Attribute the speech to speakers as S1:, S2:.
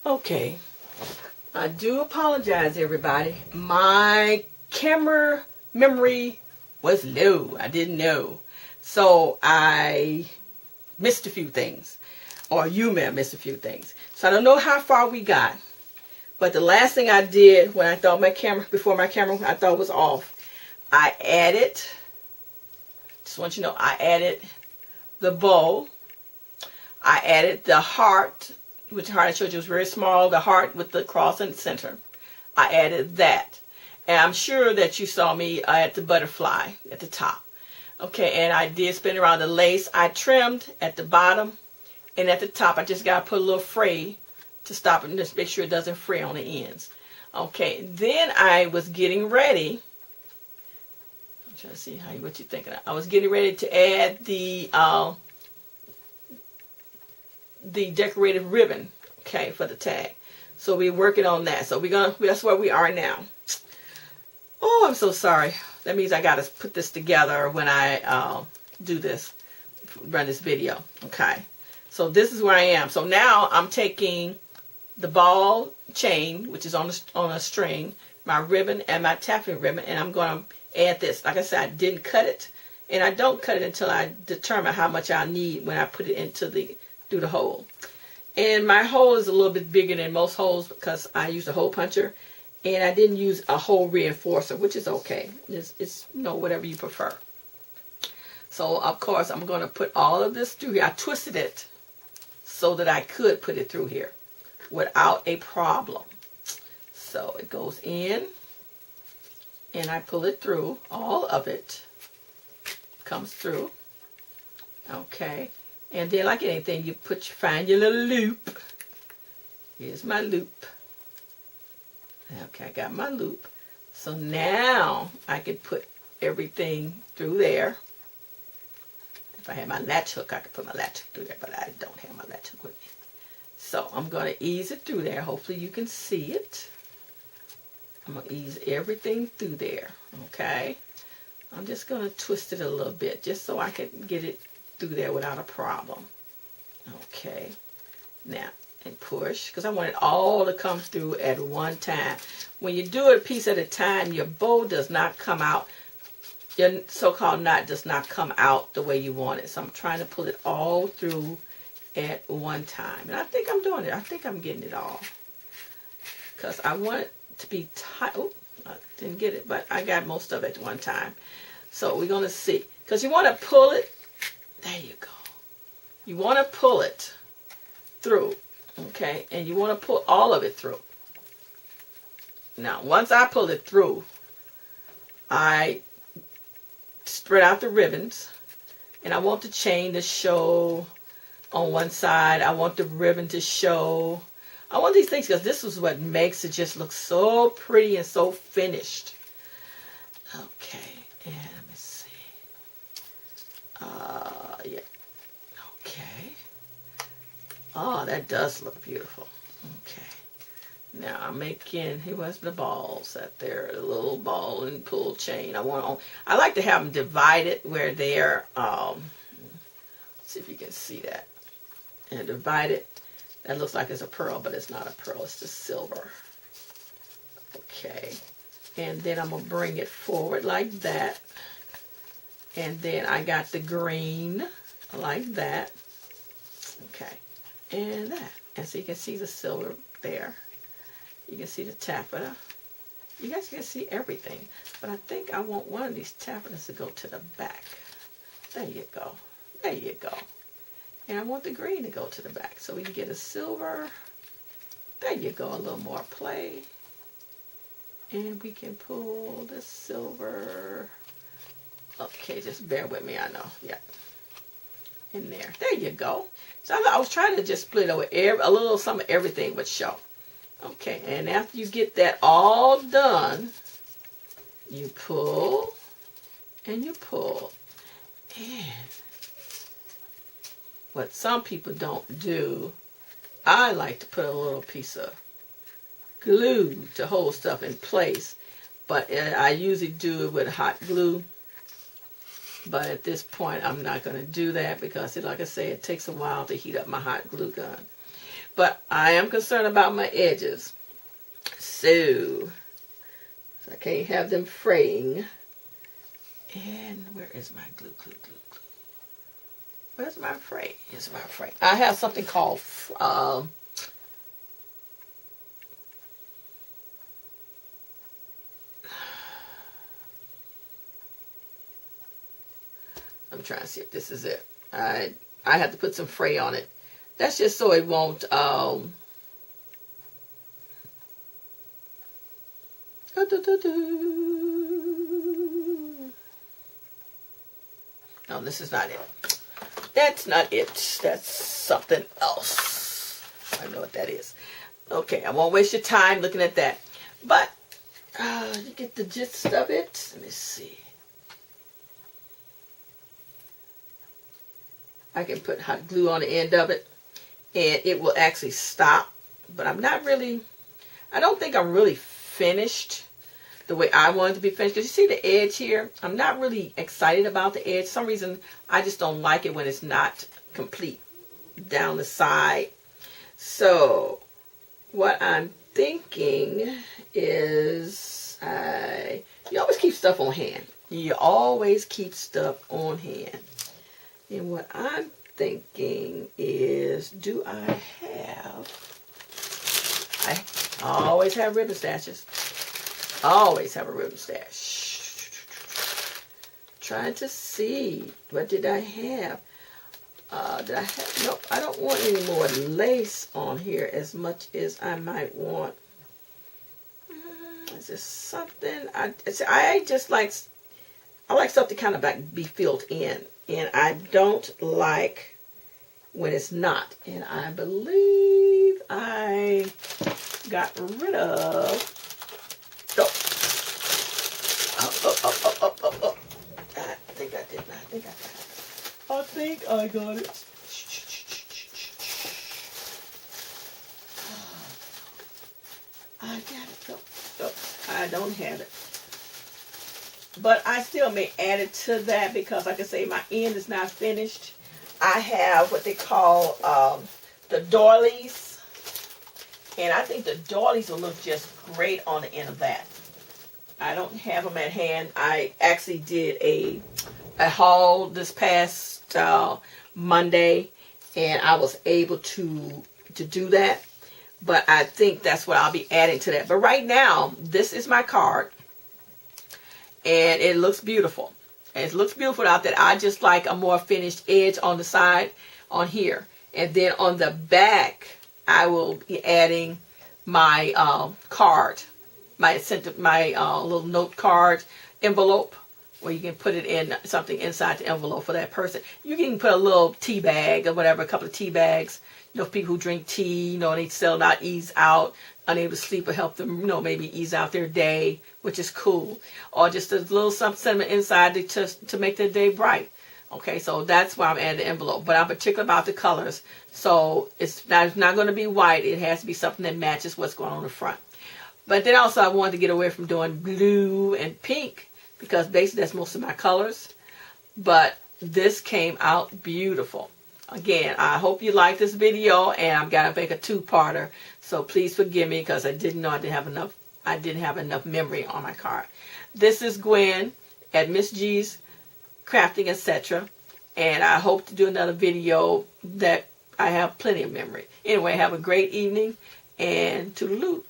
S1: Okay, I do apologize, everybody. My camera memory was low. I didn't know. So I missed a few things. Or you may have missed a few things. So I don't know how far we got. But the last thing I did when I thought my camera, before my camera I thought was off, I added, just want you to know, I added the bow. I added the heart, which the heart I showed you was very small, the heart with the cross in the center. I added that. And I'm sure that you saw me at the butterfly at the top. Okay, and I did spin around the lace. I trimmed at the bottom and at the top. I just got to put a little fray to stop it and just make sure it doesn't fray on the ends. Okay, then I was getting ready. I'm trying to see what you're thinking of. I was getting ready to add the decorative ribbon, okay, for the tag. So we're working on that. So that's where we are now. Oh, I'm so sorry. That means I got to put this together when I do this, run this video. Okay. So this is where I am. So now I'm taking the ball chain, which is on a string, my ribbon and my taffing ribbon, and I'm going to add this. Like I said, I didn't cut it, and I don't cut it until I determine how much I need when I put it into through the hole. And my hole is a little bit bigger than most holes because I use a hole puncher. And I didn't use a hole reinforcer, which is okay. It's whatever you prefer. So, of course, I'm going to put all of this through here. I twisted it so that I could put it through here without a problem. So, it goes in, and I pull it through. All of it comes through. Okay. And then, like anything, you find your little loop. Here's my loop. Okay, I got my loop. So now I can put everything through there. If I had my latch hook, I could put my latch hook through there, but I don't have my latch hook with me. So I'm going to ease it through there. Hopefully you can see it. I'm going to ease everything through there. Okay. I'm just going to twist it a little bit just so I can get it through there without a problem. Okay. Now, and push, because I want it all to come through at one time. When you do it a piece at a time, your bow does not come out, your so-called knot does not come out the way you want it. So I'm trying to pull it all through at one time. And I think I'm doing it. I think I'm getting it all. Because I want it to be tight. Oh, I didn't get it, but I got most of it at one time. So we're going to see. Because you want to pull it. There you go. You want to pull it through. Okay, and you want to pull all of it through. Now, once I pull it through, I spread out the ribbons, and I want the chain to show on one side. I want the ribbon to show. I want these things because this is what makes it just look so pretty and so finished. Okay, and let me see. Yeah. Okay. Oh, that does look beautiful. Okay. Now I'm making, here was the balls that there, the little ball and pull chain. I like to have them divided where they're, let's see if you can see that. And divided, that looks like it's a pearl, but it's not a pearl, it's just silver. Okay. And then I'm going to bring it forward like that. And then I got the green like that. Okay. And that. And so you can see the silver there. You can see the taffeta. You guys can see everything. But I think I want one of these taffetas to go to the back. There you go. There you go. And I want the green to go to the back. So we can get a silver. There you go. A little more play. And we can pull the silver. Okay, just bear with me. I know. Yeah. In there. There you go. So I was trying to just split over a little some of everything would show. Okay, and after you get that all done, you pull and you pull. And what some people don't do, I like to put a little piece of glue to hold stuff in place. But I usually do it with hot glue. But at this point, I'm not going to do that because, like I say, it takes a while to heat up my hot glue gun. But I am concerned about my edges. So I can't have them fraying. And where is my glue? Where's my fray? Here's my fray. I have something called I'm trying to see if this is it. I have to put some fray on it. That's just so it won't No, this is not it. That's not it. That's something else. I know what that is. Okay, I won't waste your time looking at that. But you get the gist of it. Let me see. I can put hot glue on the end of it, and it will actually stop. But I'm not really, I don't think I'm really finished the way I want it to be finished. Because you see the edge here? I'm not really excited about the edge. For some reason, I just don't like it when it's not complete down the side. So, what I'm thinking is, you always keep stuff on hand. You always keep stuff on hand. And what I'm thinking is, do I always have ribbon stashes. Always have a ribbon stash. Trying to see, what did I have? Nope, I don't want any more lace on here as much as I might want. Is there something? I like something kind of like be filled in. And I don't like when it's not. And I believe I got rid of. Oh. I think I did. I think I got it. I got it. No, I don't have it. But I still may add it to that because, like I say, my end is not finished. I have what they call the doilies. And I think the doilies will look just great on the end of that. I don't have them at hand. I actually did a haul this past Monday, and I was able to do that. But I think that's what I'll be adding to that. But right now, this is my card, and it looks beautiful. It looks beautiful out there. I just like a more finished edge on the side on here. And then on the back, I will be adding my card, my little note card envelope, where you can put it in something inside the envelope for that person. You can put a little tea bag or whatever, a couple of tea bags. You know, people who drink tea, you know, they still not ease out, unable to sleep, or help them, you know, maybe ease out their day, which is cool. Or just a little something inside to make their day bright. Okay, so that's why I'm adding the envelope. But I'm particular about the colors. So it's not going to be white. It has to be something that matches what's going on in the front. But then also I wanted to get away from doing blue and pink, because basically that's most of my colors. But this came out beautiful. Again, I hope you like this video, and I'm going to make a two-parter. So please forgive me, because I didn't know I didn't have enough memory on my card. This is Gwen at Miss G's Crafting, etc. And I hope to do another video that I have plenty of memory. Anyway, have a great evening, and toodaloo.